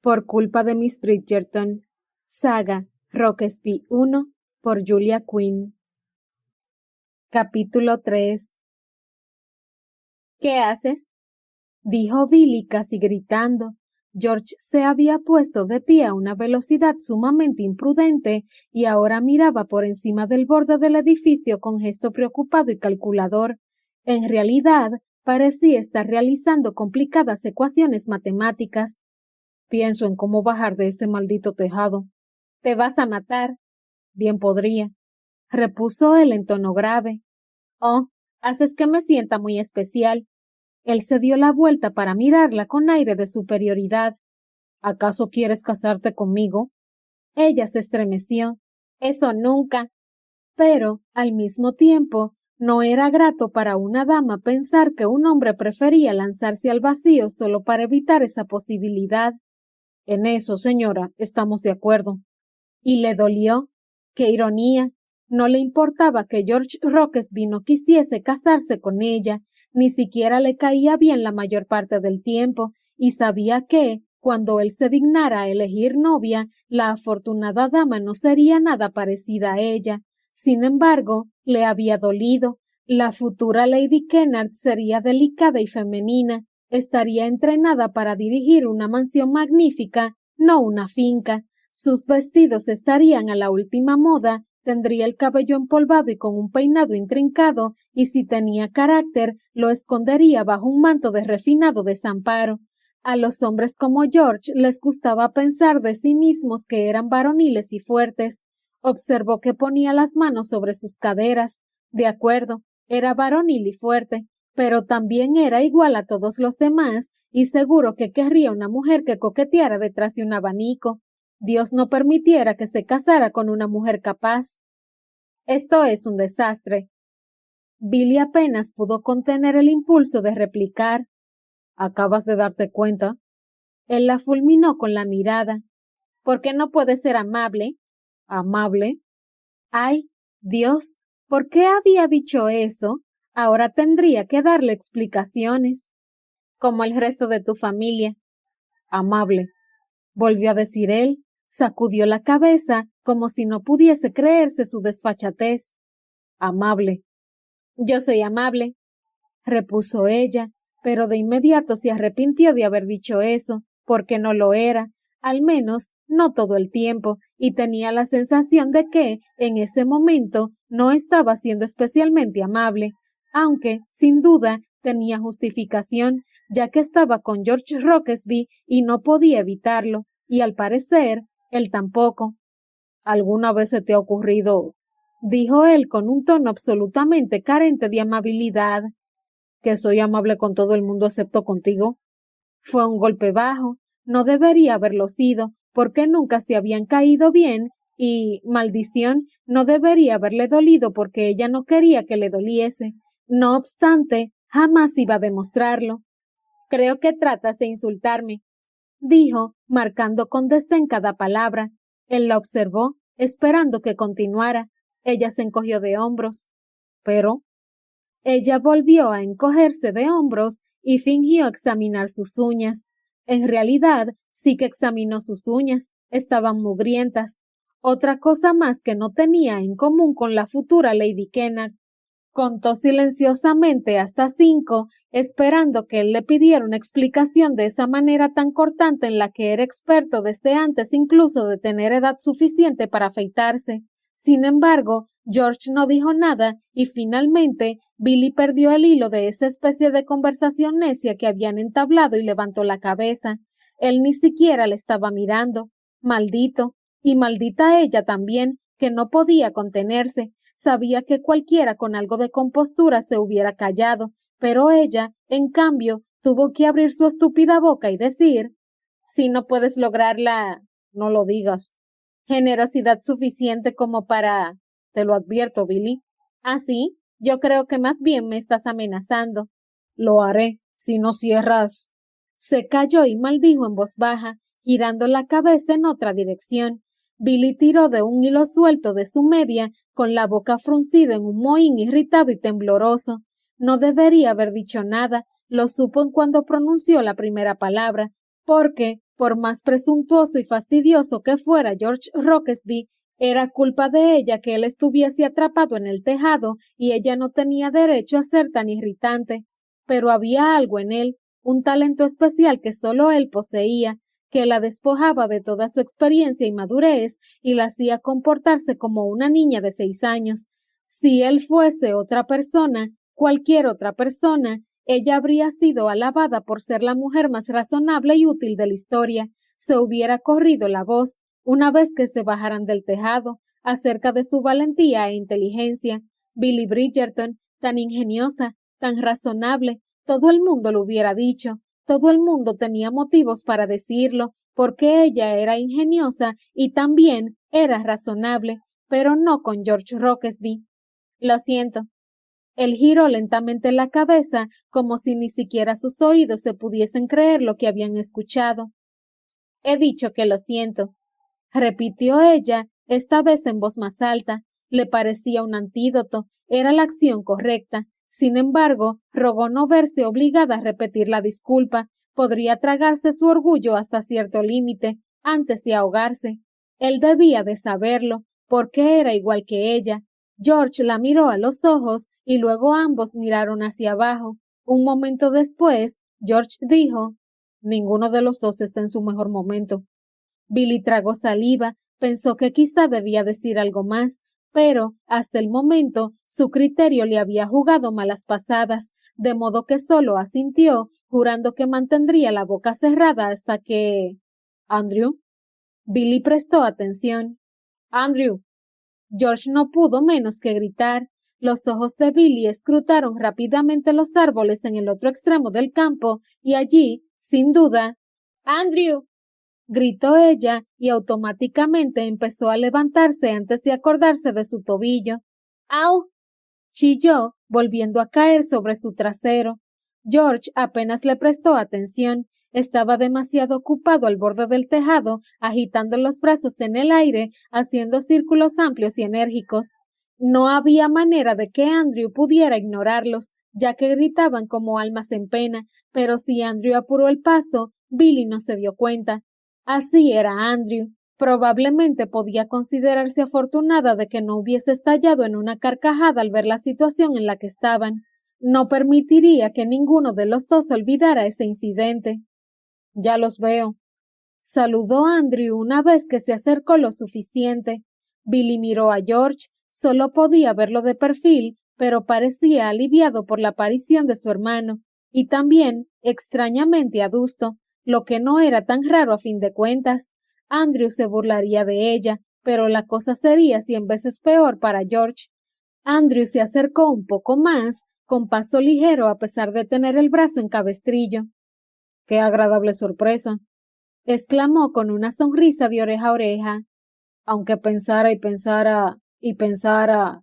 Por culpa de Miss Bridgerton. Saga Rockesby 1 por Julia Quinn. Capítulo 3. ¿Qué haces?, dijo Billy casi gritando. George se había puesto de pie a una velocidad sumamente imprudente y ahora miraba por encima del borde del edificio con gesto preocupado y calculador. En realidad, parecía estar realizando complicadas ecuaciones matemáticas. Pienso en cómo bajar de este maldito tejado. ¿Te vas a matar? Bien podría, repuso él en tono grave. Oh, haces que me sienta muy especial. Él se dio la vuelta para mirarla con aire de superioridad. ¿Acaso quieres casarte conmigo? Ella se estremeció. Eso nunca. Pero, al mismo tiempo, no era grato para una dama pensar que un hombre prefería lanzarse al vacío solo para evitar esa posibilidad. En eso, señora, estamos de acuerdo. Y le dolió. ¡Qué ironía! No le importaba que George Rockesby no quisiese casarse con ella, ni siquiera le caía bien la mayor parte del tiempo, y sabía que, cuando él se dignara a elegir novia, la afortunada dama no sería nada parecida a ella. Sin embargo, le había dolido. La futura Lady Kennard sería delicada y femenina, estaría entrenada para dirigir una mansión magnífica, no una finca. Sus vestidos estarían a la última moda, tendría el cabello empolvado y con un peinado intrincado, y si tenía carácter, lo escondería bajo un manto de refinado desamparo. A los hombres como George les gustaba pensar de sí mismos que eran varoniles y fuertes. Observó que ponía las manos sobre sus caderas. De acuerdo, era varonil y fuerte, pero también era igual a todos los demás, y seguro que querría una mujer que coqueteara detrás de un abanico. Dios no permitiera que se casara con una mujer capaz. Esto es un desastre. Billy apenas pudo contener el impulso de replicar. ¿Acabas de darte cuenta? Él la fulminó con la mirada. ¿Por qué no puede ser amable? ¿Amable? ¡Ay, Dios! ¿Por qué había dicho eso? Ahora tendría que darle explicaciones. Como el resto de tu familia. Amable, volvió a decir él. Sacudió la cabeza como si no pudiese creerse su desfachatez. Amable. Yo soy amable, repuso ella, pero de inmediato se arrepintió de haber dicho eso, porque no lo era, al menos no todo el tiempo, y tenía la sensación de que, en ese momento, no estaba siendo especialmente amable, aunque, sin duda, tenía justificación, ya que estaba con George Rockesby y no podía evitarlo, y al parecer, él tampoco. ¿Alguna vez se te ha ocurrido? Dijo él con un tono absolutamente carente de amabilidad. ¿Que soy amable con todo el mundo excepto contigo? Fue un golpe bajo. No debería haberlo sido, porque nunca se habían caído bien, y, maldición, no debería haberle dolido porque ella no quería que le doliese. No obstante, jamás iba a demostrarlo. Creo que tratas de insultarme, dijo, marcando con desdén cada palabra. Él la observó, esperando que continuara. Ella se encogió de hombros. Pero ella volvió a encogerse de hombros y fingió examinar sus uñas. En realidad, sí que examinó sus uñas. Estaban mugrientas. Otra cosa más que no tenía en común con la futura Lady Kennard. Contó silenciosamente hasta 5, esperando que él le pidiera una explicación de esa manera tan cortante en la que era experto desde antes incluso de tener edad suficiente para afeitarse. Sin embargo, George no dijo nada y finalmente Billy perdió el hilo de esa especie de conversación necia que habían entablado y levantó la cabeza. Él ni siquiera le estaba mirando. Maldito, y maldita ella también, que no podía contenerse. Sabía que cualquiera con algo de compostura se hubiera callado, pero ella, en cambio, tuvo que abrir su estúpida boca y decir: si no puedes lograrla, no lo digas. Generosidad suficiente como para... Te lo advierto, Billy. ¿Así? Yo creo que más bien me estás amenazando. Lo haré, si no cierras. Se calló y maldijo en voz baja, girando la cabeza en otra dirección. Billy tiró de un hilo suelto de su media, con la boca fruncida en un mohín irritado y tembloroso. No debería haber dicho nada, lo supo en cuando pronunció la primera palabra, porque, Por más presuntuoso y fastidioso que fuera George Rockesby, era culpa de ella que él estuviese atrapado en el tejado y ella no tenía derecho a ser tan irritante. Pero había algo en él, un talento especial que solo él poseía, que la despojaba de toda su experiencia y madurez y la hacía comportarse como una niña de 6 años. Si él fuese otra persona, cualquier otra persona, ella habría sido alabada por ser la mujer más razonable y útil de la historia. Se hubiera corrido la voz, una vez que se bajaran del tejado, acerca de su valentía e inteligencia. Billy Bridgerton, tan ingeniosa, tan razonable, todo el mundo lo hubiera dicho, todo el mundo tenía motivos para decirlo, porque ella era ingeniosa y también era razonable, pero no con George Rockesby. Lo siento. Él giró lentamente la cabeza, como si ni siquiera sus oídos se pudiesen creer lo que habían escuchado. He dicho que lo siento, repitió ella, esta vez en voz más alta. Le parecía un antídoto, era la acción correcta. Sin embargo, rogó no verse obligada a repetir la disculpa. Podría tragarse su orgullo hasta cierto límite, antes de ahogarse. Él debía de saberlo, porque era igual que ella. George la miró a los ojos y luego ambos miraron hacia abajo. Un momento después, George dijo: «Ninguno de los dos está en su mejor momento». Billy tragó saliva, pensó que quizá debía decir algo más, pero, hasta el momento, su criterio le había jugado malas pasadas, de modo que solo asintió, jurando que mantendría la boca cerrada hasta que... «Andrew». Billy prestó atención. «Andrew». George no pudo menos que gritar. Los ojos de Billy escrutaron rápidamente los árboles en el otro extremo del campo, y allí, sin duda... «¡Andrew!», gritó ella, y automáticamente empezó a levantarse antes de acordarse de su tobillo. «¡Au!», chilló, volviendo a caer sobre su trasero. George apenas le prestó atención. Estaba demasiado ocupado al borde del tejado, agitando los brazos en el aire, haciendo círculos amplios y enérgicos. No había manera de que Andrew pudiera ignorarlos, ya que gritaban como almas en pena, pero si Andrew apuró el paso, Billy no se dio cuenta. Así era Andrew. Probablemente podía considerarse afortunada de que no hubiese estallado en una carcajada al ver la situación en la que estaban. No permitiría que ninguno de los dos olvidara ese incidente. «Ya los veo», saludó Andrew una vez que se acercó lo suficiente. Billy miró a George, solo podía verlo de perfil, pero parecía aliviado por la aparición de su hermano, y también extrañamente adusto, lo que no era tan raro a fin de cuentas. Andrew se burlaría de ella, pero la cosa sería 100 veces peor para George. Andrew se acercó un poco más, con paso ligero a pesar de tener el brazo en cabestrillo. «¡Qué agradable sorpresa!», exclamó con una sonrisa de oreja a oreja. Aunque pensara y pensara y pensara...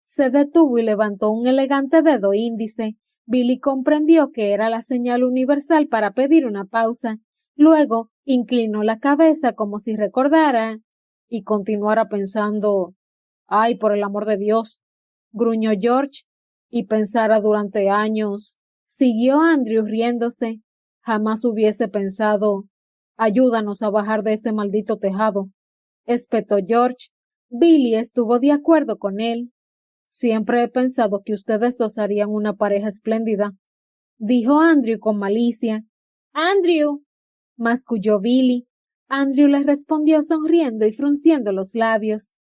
Se detuvo y levantó un elegante dedo índice. Billy comprendió que era la señal universal para pedir una pausa. Luego inclinó la cabeza como si recordara y continuara pensando. «Ay, por el amor de Dios», gruñó George, «y pensara durante años». Siguió Andrew riéndose. «Jamás hubiese pensado. Ayúdanos a bajar de este maldito tejado», espetó George. Billy estuvo de acuerdo con él. «Siempre he pensado que ustedes dos harían una pareja espléndida», dijo Andrew con malicia. «¡Andrew!», masculló Billy. Andrew le respondió sonriendo y frunciendo los labios.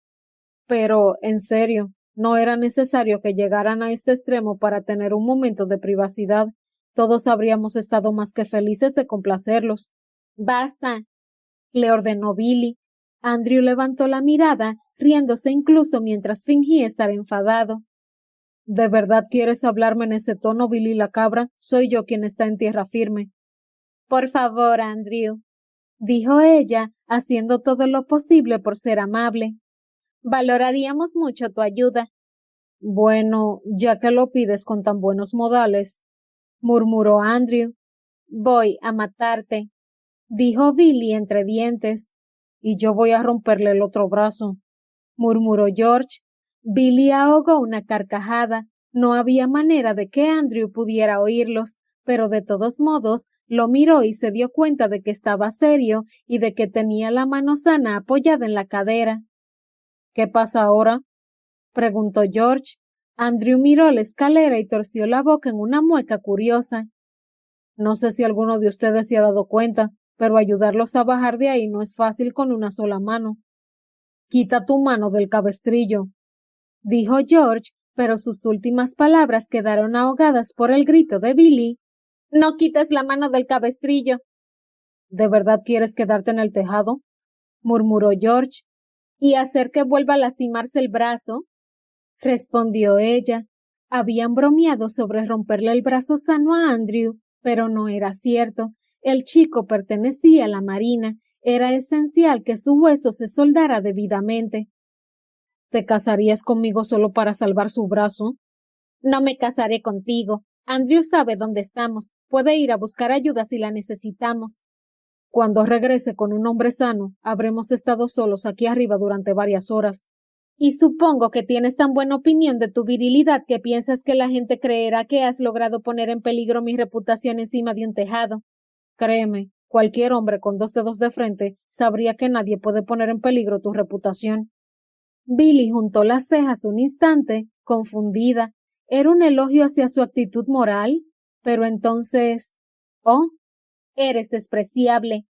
«Pero, en serio, no era necesario que llegaran a este extremo para tener un momento de privacidad. Todos habríamos estado más que felices de complacerlos». «Basta», le ordenó Billy. Andrew levantó la mirada, riéndose incluso mientras fingía estar enfadado. «¿De verdad quieres hablarme en ese tono, Billy la cabra? Soy yo quien está en tierra firme». «Por favor, Andrew», dijo ella, haciendo todo lo posible por ser amable. «Valoraríamos mucho tu ayuda». «Bueno, ya que lo pides con tan buenos modales», murmuró Andrew. «Voy a matarte», dijo Billy entre dientes. «Y yo voy a romperle el otro brazo», murmuró George. Billy ahogó una carcajada. No había manera de que Andrew pudiera oírlos, pero de todos modos lo miró y se dio cuenta de que estaba serio y de que tenía la mano sana apoyada en la cadera. ¿Qué pasa ahora?, preguntó George. Andrew miró la escalera y torció la boca en una mueca curiosa. No sé si alguno de ustedes se ha dado cuenta, pero ayudarlos a bajar de ahí no es fácil con una sola mano. Quita tu mano del cabestrillo, dijo George, pero sus últimas palabras quedaron ahogadas por el grito de Billy. No quites la mano del cabestrillo. ¿De verdad quieres quedarte en el tejado?, murmuró George. ¿Y hacer que vuelva a lastimarse el brazo?, respondió ella. Habían bromeado sobre romperle el brazo sano a Andrew, pero no era cierto. El chico pertenecía a la Marina. Era esencial que su hueso se soldara debidamente. ¿Te casarías conmigo solo para salvar su brazo? No me casaré contigo. Andrew sabe dónde estamos. Puede ir a buscar ayuda si la necesitamos. Cuando regrese con un hombre sano, habremos estado solos aquí arriba durante varias horas. Y supongo que tienes tan buena opinión de tu virilidad que piensas que la gente creerá que has logrado poner en peligro mi reputación encima de un tejado. Créeme, cualquier hombre con 2 dedos de frente sabría que nadie puede poner en peligro tu reputación. Billy juntó las cejas un instante, confundida. ¿Era un elogio hacia su actitud moral? Pero entonces... «Oh, eres despreciable»,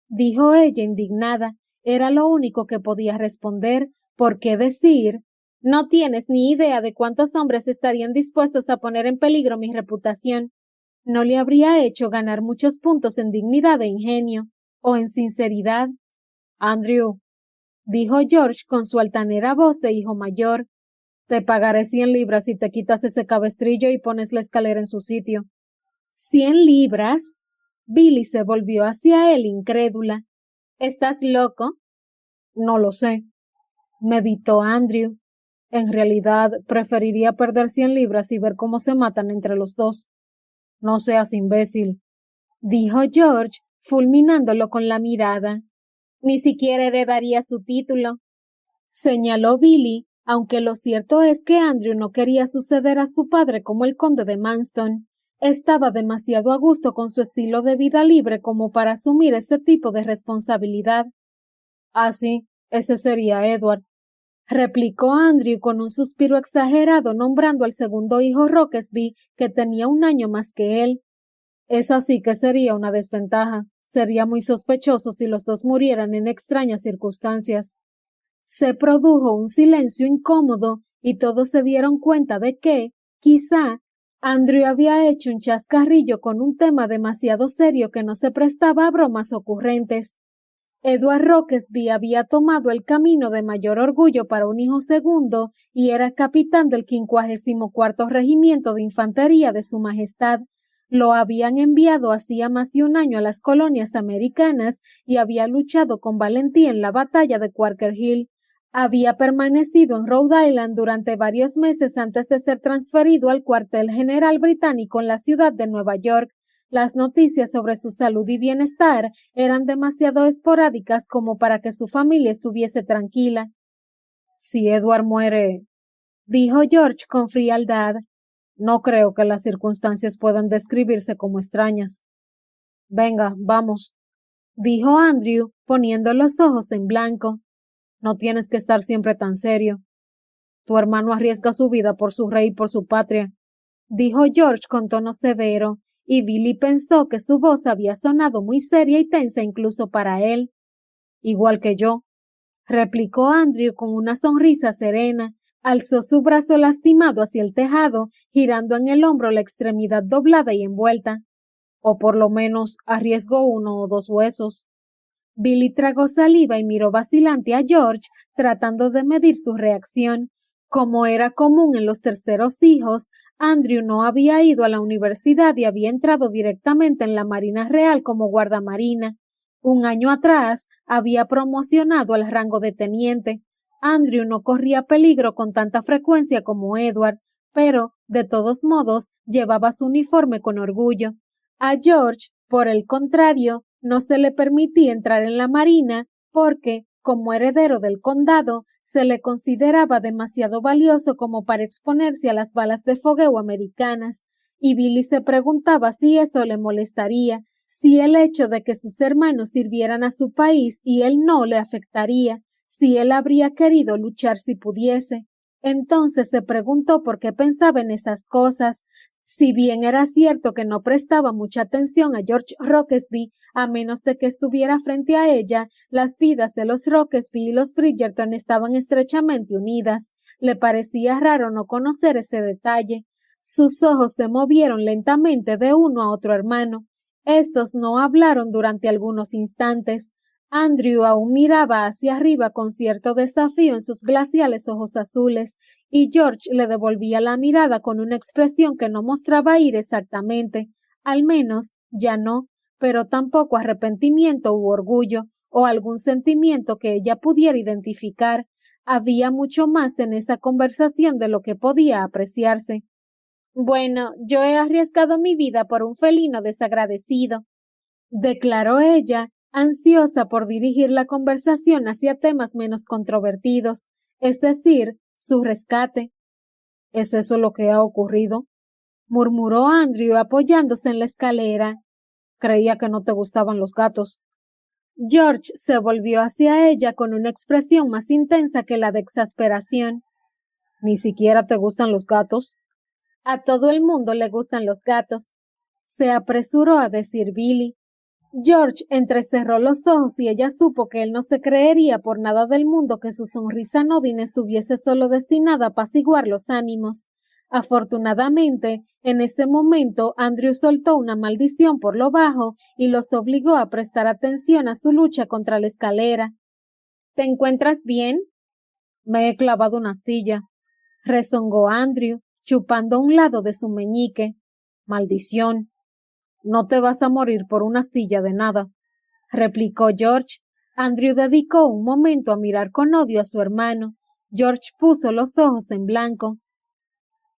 dijo ella indignada. Era lo único que podía responder. ¿Por qué decir? No tienes ni idea de cuántos hombres estarían dispuestos a poner en peligro mi reputación. No le habría hecho ganar muchos puntos en dignidad e ingenio, o en sinceridad. Andrew, dijo George con su altanera voz de hijo mayor, te pagaré 100 libras si te quitas ese cabestrillo y pones la escalera en su sitio. ¿100 libras? Billy se volvió hacia él incrédula. ¿Estás loco? No lo sé, meditó Andrew. En realidad, preferiría perder 100 libras y ver cómo se matan entre los dos. No seas imbécil, dijo George, fulminándolo con la mirada. Ni siquiera heredaría su título, señaló Billy, aunque lo cierto es que Andrew no quería suceder a su padre como el conde de Manston. Estaba demasiado a gusto con su estilo de vida libre como para asumir ese tipo de responsabilidad. Ah, sí, ese sería Edward, replicó Andrew con un suspiro exagerado, nombrando al segundo hijo Rockesby, que tenía 1 año más que él. Esa sí que sería una desventaja. Sería muy sospechoso si los dos murieran en extrañas circunstancias. Se produjo un silencio incómodo y todos se dieron cuenta de que, quizá, Andrew había hecho un chascarrillo con un tema demasiado serio que no se prestaba a bromas ocurrentes. Edward Rockesby había tomado el camino de mayor orgullo para un hijo segundo y era capitán del 54º Regimiento de Infantería de Su Majestad. Lo habían enviado hacía más de 1 año a las colonias americanas y había luchado con valentía en la batalla de Quaker Hill. Había permanecido en Rhode Island durante varios meses antes de ser transferido al cuartel general británico en la ciudad de Nueva York. Las noticias sobre su salud y bienestar eran demasiado esporádicas como para que su familia estuviese tranquila. Si Edward muere, dijo George con frialdad, no creo que las circunstancias puedan describirse como extrañas. Venga, vamos, dijo Andrew, poniendo los ojos en blanco. No tienes que estar siempre tan serio. Tu hermano arriesga su vida por su rey y por su patria, dijo George con tono severo, y Billy pensó que su voz había sonado muy seria y tensa incluso para él. Igual que yo, replicó Andrew con una sonrisa serena. Alzó su brazo lastimado hacia el tejado, girando en el hombro la extremidad doblada y envuelta. O por lo menos arriesgó 1 o 2 huesos. Billy tragó saliva y miró vacilante a George, tratando de medir su reacción. Como era común en los terceros hijos, Andrew no había ido a la universidad y había entrado directamente en la Marina Real como guardamarina. 1 año atrás había promocionado al rango de teniente. Andrew no corría peligro con tanta frecuencia como Edward, pero, de todos modos, llevaba su uniforme con orgullo. A George, por el contrario, no se le permitía entrar en la Marina porque, como heredero del condado, se le consideraba demasiado valioso como para exponerse a las balas de fogueo americanas. y Billy se preguntaba si eso le molestaría, si el hecho de que sus hermanos sirvieran a su país y él no le afectaría, si él habría querido luchar si pudiese. Entonces se preguntó por qué pensaba en esas cosas. Si bien era cierto que no prestaba mucha atención a George Rockesby, a menos de que estuviera frente a ella, las vidas de los Rockesby y los Bridgerton estaban estrechamente unidas. Le parecía raro no conocer ese detalle. Sus ojos se movieron lentamente de uno a otro hermano. Estos no hablaron durante algunos instantes. Andrew aún miraba hacia arriba con cierto desafío en sus glaciales ojos azules, y George le devolvía la mirada con una expresión que no mostraba ira exactamente, al menos ya no, pero tampoco arrepentimiento u orgullo, o algún sentimiento que ella pudiera identificar. Había mucho más en esa conversación de lo que podía apreciarse. Bueno, yo he arriesgado mi vida por un felino desagradecido, declaró ella, ansiosa por dirigir la conversación hacia temas menos controvertidos, es decir, su rescate. ¿Es eso lo que ha ocurrido?, murmuró Andrew apoyándose en la escalera. Creía que no te gustaban los gatos. George se volvió hacia ella con una expresión más intensa que la de exasperación. ¿Ni siquiera te gustan los gatos? A todo el mundo le gustan los gatos, se apresuró a decir Billy. George entrecerró los ojos y ella supo que él no se creería por nada del mundo que su sonrisa anodina estuviese solo destinada a apaciguar los ánimos. Afortunadamente, en ese momento Andrew soltó una maldición por lo bajo y los obligó a prestar atención a su lucha contra la escalera. ¿Te encuentras bien? Me he clavado una astilla, rezongó Andrew, chupando un lado de su meñique. Maldición. No te vas a morir por una astilla de nada, replicó George. Andrew dedicó un momento a mirar con odio a su hermano. George puso los ojos en blanco.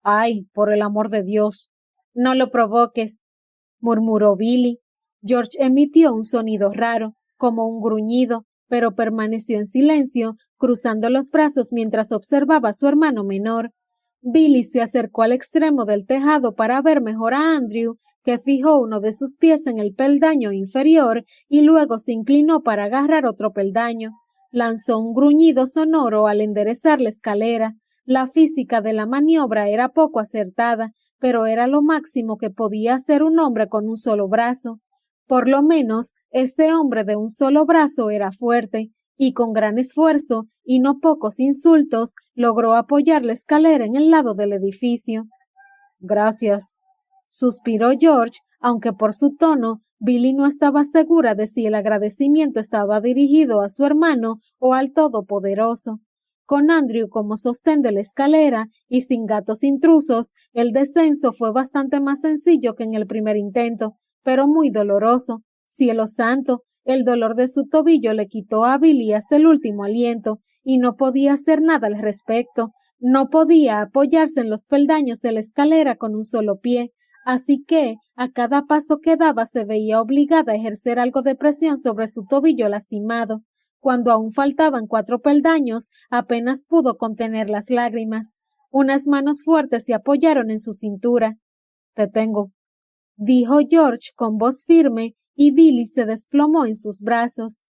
Ay, por el amor de Dios. No lo provoques, murmuró Billy. George emitió un sonido raro, como un gruñido, pero permaneció en silencio, cruzando los brazos mientras observaba a su hermano menor. Billy se acercó al extremo del tejado para ver mejor a Andrew, que fijó uno de sus pies en el peldaño inferior y luego se inclinó para agarrar otro peldaño. Lanzó un gruñido sonoro al enderezar la escalera. La física de la maniobra era poco acertada, pero era lo máximo que podía hacer un hombre con un solo brazo. Por lo menos, ese hombre de un solo brazo era fuerte, y con gran esfuerzo y no pocos insultos logró apoyar la escalera en el lado del edificio. Gracias, suspiró George, aunque por su tono Billy no estaba segura de si el agradecimiento estaba dirigido a su hermano o al Todopoderoso. Con Andrew como sostén de la escalera y sin gatos intrusos, el descenso fue bastante más sencillo que en el primer intento, pero muy doloroso. Cielo santo, el dolor de su tobillo le quitó a Billy hasta el último aliento, y no podía hacer nada al respecto. No podía apoyarse en los peldaños de la escalera con un solo pie, así que a cada paso que daba se veía obligada a ejercer algo de presión sobre su tobillo lastimado. Cuando aún faltaban 4 peldaños, apenas pudo contener las lágrimas. Unas manos fuertes se apoyaron en su cintura. Te tengo, dijo George con voz firme, y Billy se desplomó en sus brazos.